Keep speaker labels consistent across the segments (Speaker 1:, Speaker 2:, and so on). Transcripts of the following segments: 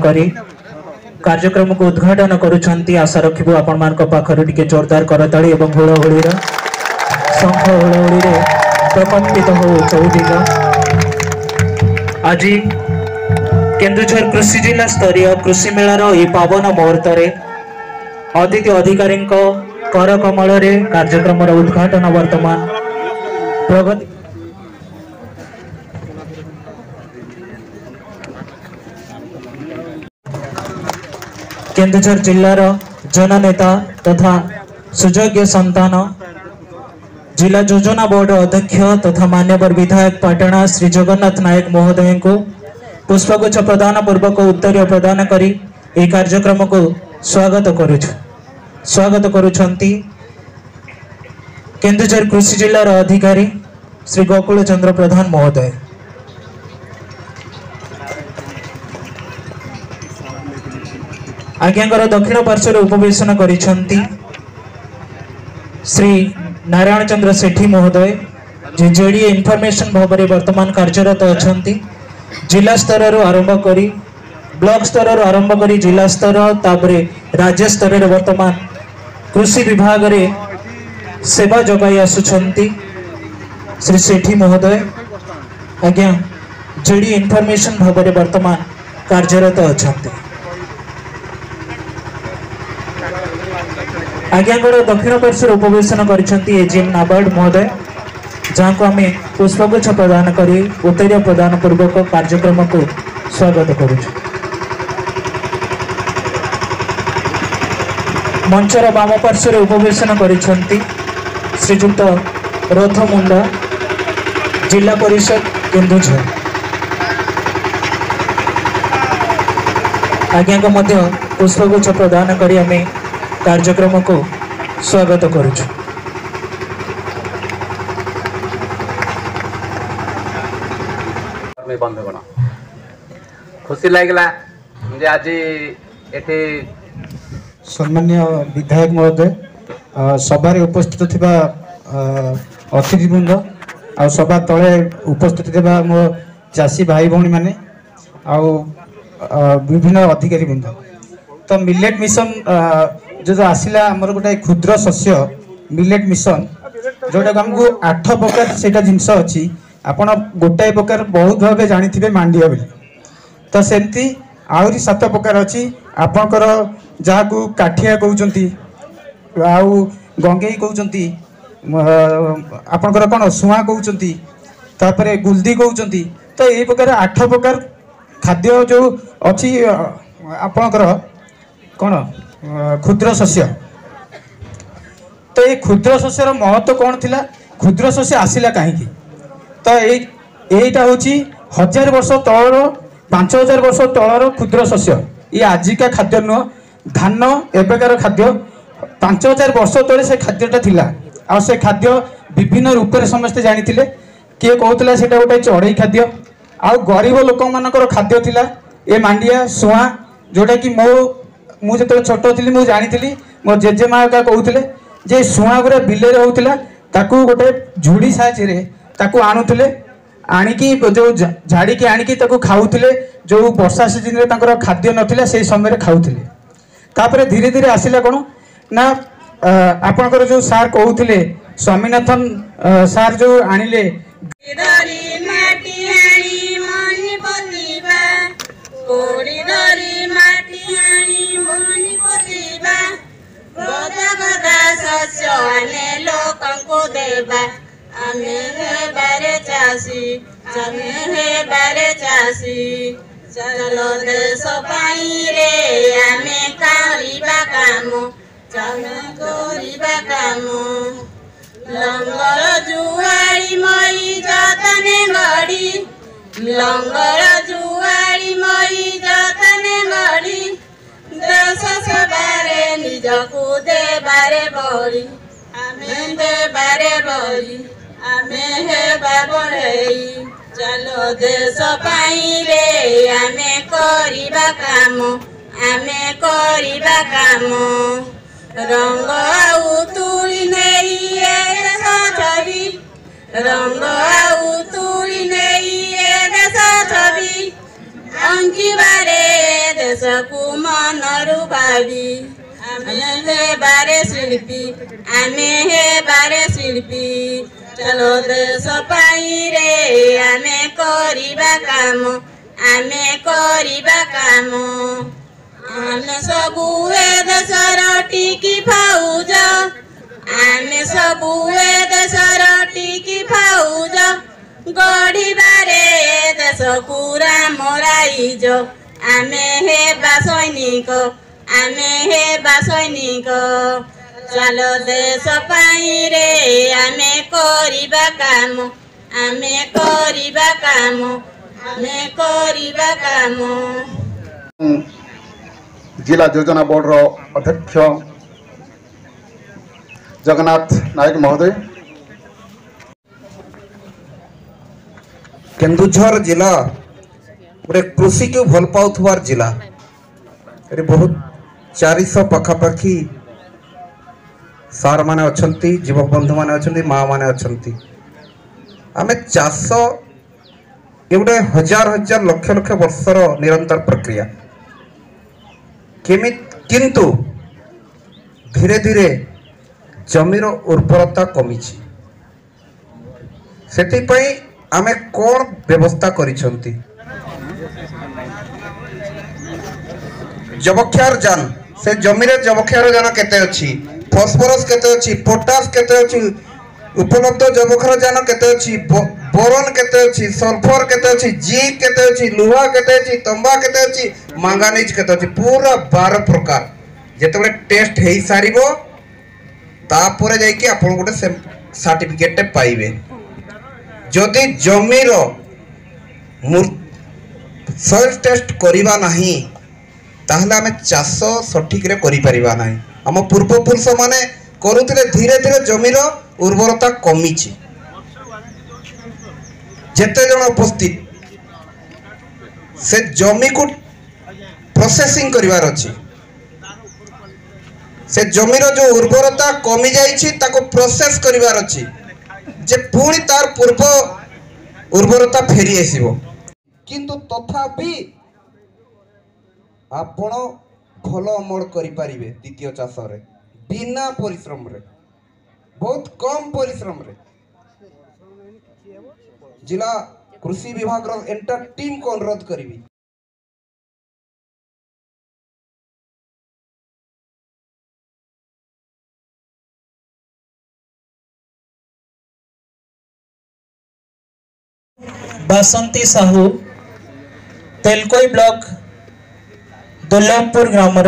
Speaker 1: करी कार्यक्रम को उद्घाटन करुछंती आशा रखिबो आपण मानक पाखरु टिके जोरदार करताली एवं हुळहुळीर शंख हुळहुळीर प्रकम्पित हो चौदिगा। आज केन्दुझर कृषि जिला स्तरीय कृषि मेलार ए पावन मुहूर्त अतिथि अधिकारी कर कमल कार्यक्रम उद्घाटन वर्तमान प्रगति केन्दुझर जिलार जननेता तथा सुयोग्य संतान जिला योजना बोर्ड अध्यक्ष तथा मान्यवर विधायक पाटणा श्री जगन्नाथ नायक महोदय को पुष्पगुच्छ प्रदान पूर्वक उत्तर प्रदान करी ए कार्यक्रम को स्वागत करुछंती केन्दुझर कृषि जिलार अधिकारी श्री गोकुल चंद्र प्रधान महोदय। आज्ञाकर दक्षिण पार्श्व उपवेशन करिछंती श्री नारायण चंद्र सेठी महोदय जे जेडीए इनफॉरमेशन भाव में वर्तमान कार्यरत अछंती। जिला स्तर आरंभ करी ब्लॉक स्तर आरंभ करी जिला स्तर तापरे राज्य स्तर वर्तमान कृषि विभाग रे सेवा जगाई आसुछंती श्री सेठी महोदय। आज्ञा जेडीए इनफॉरमेशन भाव में वर्तमान कार्यरत अछंती। आज्ञागढ़ दक्षिण पार्श्व उपवेशन करिसेंती एजीएम नाबार्ड महोदय जहाँ को आम पुष्पगुच्छ प्रदान करी उत्तर प्रदान पूर्वक कार्यक्रम को स्वागत करुछु। मंचर वाम पार्श्व उपवेशन करिसेंती श्रीजुक्त रथ मुंडा जिला परिषद केन्दुझर। आज्ञा को मध्य पुष्पगुच्छ प्रदान करी आम कार्यक्रम को स्वागत करुछु।
Speaker 2: बंधुगण खुशी लगला जे आज एठी
Speaker 3: सम्मान्य विधायक महोदय सभा उपस्थित थिबा अतिथिवृंद आ सभा तले उपस्थित थिबा मो चाषी भाई भौणी माने आ विभिन्न अधिकारी वृंद तो मिलेट मिशन जो आसला आमर गोटे क्षुद्र शस्य मिलेट मिशन जोटा आमको 8 प्रकार से जिनस अच्छी आपण गोटाए प्रकार बहुत भाव जानी मांडिया बोली तो सेमती आहरी 7 प्रकार अच्छी आपणकर जहाँ को काठिया कहते आउ गंगेई कहते आपणकर कौन सुआ कहते तापर गुलदी कहते तो ये प्रकार 8 प्रकार खाद्य जो अच्छी आपणकर कौन क्षुद्र शस्य तो ये क्षुद्र शस्यर महत्व कौन थिला क्षुद्र शस्य आसिला कहीं तो यहीटा हूँ 1000 वर्ष तलर 5000 वर्ष तलर क्षुद्र शस्य ये आजिका खाद्य नुह धान एबेकार खाद्य 5000 वर्ष तले से खाद्यटा थिला आ से खाद्य विभिन्न रूप में समस्ते जानी किए कहूला से गोटे चढ़ई खाद्य आ गरीब लोक मानकर खाद्य थिला ए मांडिया सुआ जोटा कि मुझे जो छोट थी मुझे जानी मो जेजेमा का कहते जे सुआ गुरा बिले होता ताकू गोटे झुड़ी साहाय्य ताकू आणुले आणिकी जो झाड़ी की आणिकी ताकू खाऊले जो वर्षा सीजन रे खाद्य नथिला से समय खाऊले तापर धीरे धीरे आसिला कौन ना आपणकर जो सार कहते स्वामीनाथन सार जो आनिले
Speaker 4: चलो देश रे आमे करिबा काम लंगर जुआरी मई जतने गड़ी लंगर जुआरी मई जतने गड़ी देश सबारे निजकू देबारे बड़ी आमे देबारे बड़ी आमे हेबा बढ़ई चलो देश रे आमे करिबा काम रंग आउ तुली नहीं रंग आउ तुली ଘରୁ ଭାବି ଆମେ ହେବାରେ ଶିଳ୍ପୀ ଆମେ ହେବାରେ ଶିଳ୍ପୀ ଚାଲ ଦେଶ ପାଇଁ ରେ ଆମେ କରିବା କାମ ଆମେ କରିବା କାମ ଆମେ ସବୁ ଏ ଦେଶର ଟିକି ଫାଉଜ ଆମେ ସବୁ ଏ ଦେଶର ଟିକି ଫାଉଜ ଗଢ଼ିବାରେ ଦେଶକୁ ରାମ ରାଇଜ ଆମେ ହେବା ସୈନିକ ଆମେ ହେବା ସୈନିକ ଚାଲ ଦେଶ ପାଇଁ ରେ ଆମେ କରିବା କାମ ଆମେ କରିବା କାମ ଆମେ କରିବା କାମ।
Speaker 5: जिला योजना बोर्ड अध्यक्ष जगन्नाथ नायक महोदय,
Speaker 6: केन्दुझर जिला गोटे कृषि को भल पाउथवार जिला ये बहुत 400 पखापाखि सार माने अछंती युवक बंधु माने अछंती माँ माने अछंती आमे चाष ये गोटे हजार हजार लक्ष लक्ष वर्षर निरंतर प्रक्रिया किंतु धीरे धीरे जमीर उर्वरता कमी से आमे कौन व्यवस्था करिछंती जबक्षार जान से जमीरे जबक्षार जान केते अछि फॉस्फोरस केते अछि पोटास केते अछि उपलब्ध जबक्षार जान केते अछि बोरन केते अछि सल्फर केते अछि जिंक केते अछि लोहा केते अछि तंबा केते अछि मांगानीज केते अछि पूरा 12 प्रकार जेतबे टेस्ट हेई सारिबो तापर जाई कि आपण गोटे सर्टिफिकेट पाइबे जदि जमीर सॉइल टेस्ट करिबा नाही ताहले आमे चाष सठिक रे करि परिबा नाही हम पूर्वपुरुष माने करूथिले धीरे धीरे जमीर उर्वरता कमी जेते जन उपस्थित से जमी को प्रोसेसिंग करिवार अछि से जमीर जो उर्वरता कमी जाइछि ताको प्रोसेस करिवार अछि जे पुणी तार पूर्व उर्वरता फेरी आसीबो किंतु तथापि आपण भल अमल करि पारिबे द्वितीय चाष रे बिना परिश्रम रे बहुत कम परिश्रम रे। जिला कृषि विभाग रो एंटर टीम को अनुरोध करिबी
Speaker 1: बासंती साहू तेलकोई ब्लॉक दुर्लभपुर ग्रामर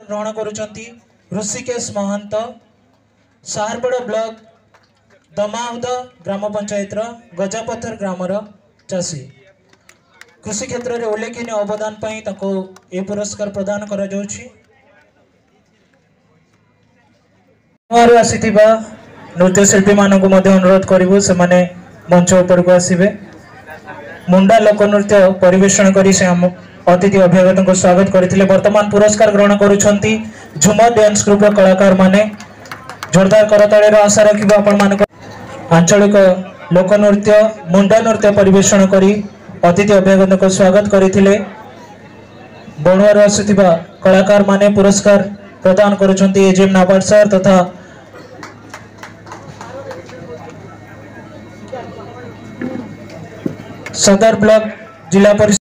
Speaker 1: ग्रहण करुचंती ऋषिकेश महंत सारबड़ ब्लॉक दमाउदा ग्राम पंचायत गजापथर ग्रामर चाषी कृषि क्षेत्र में उल्लेखनीय अवदान पाई ताको ए पुरस्कार प्रदान करा जाउछि। आसीथिबा नृत्यशिल्पी मानक मध्य अनुरोध करिवु से माने मंच ऊपर को आसीबे मुंडा लोक नृत्य परिवेषण करी से हम अतिथि अभ्यागत को स्वागत करथिले। वर्तमान पुरस्कार ग्रहण करूछंती झुमर डांस ग्रुप रो कलाकार माने जोरदार करताळे रो आशा रखिबा आपण मानक आंचलिक लोकनृत्य मुंडा नृत्य परिवेषण करी अतिथि अभ्यागत को स्वागत करथिले। बणुआर आसीथिबा कलाकार माने पुरस्कार प्रदान करूछंती एजेम नाबार्ड सर तथा सदर ब्लॉक जिला परिषद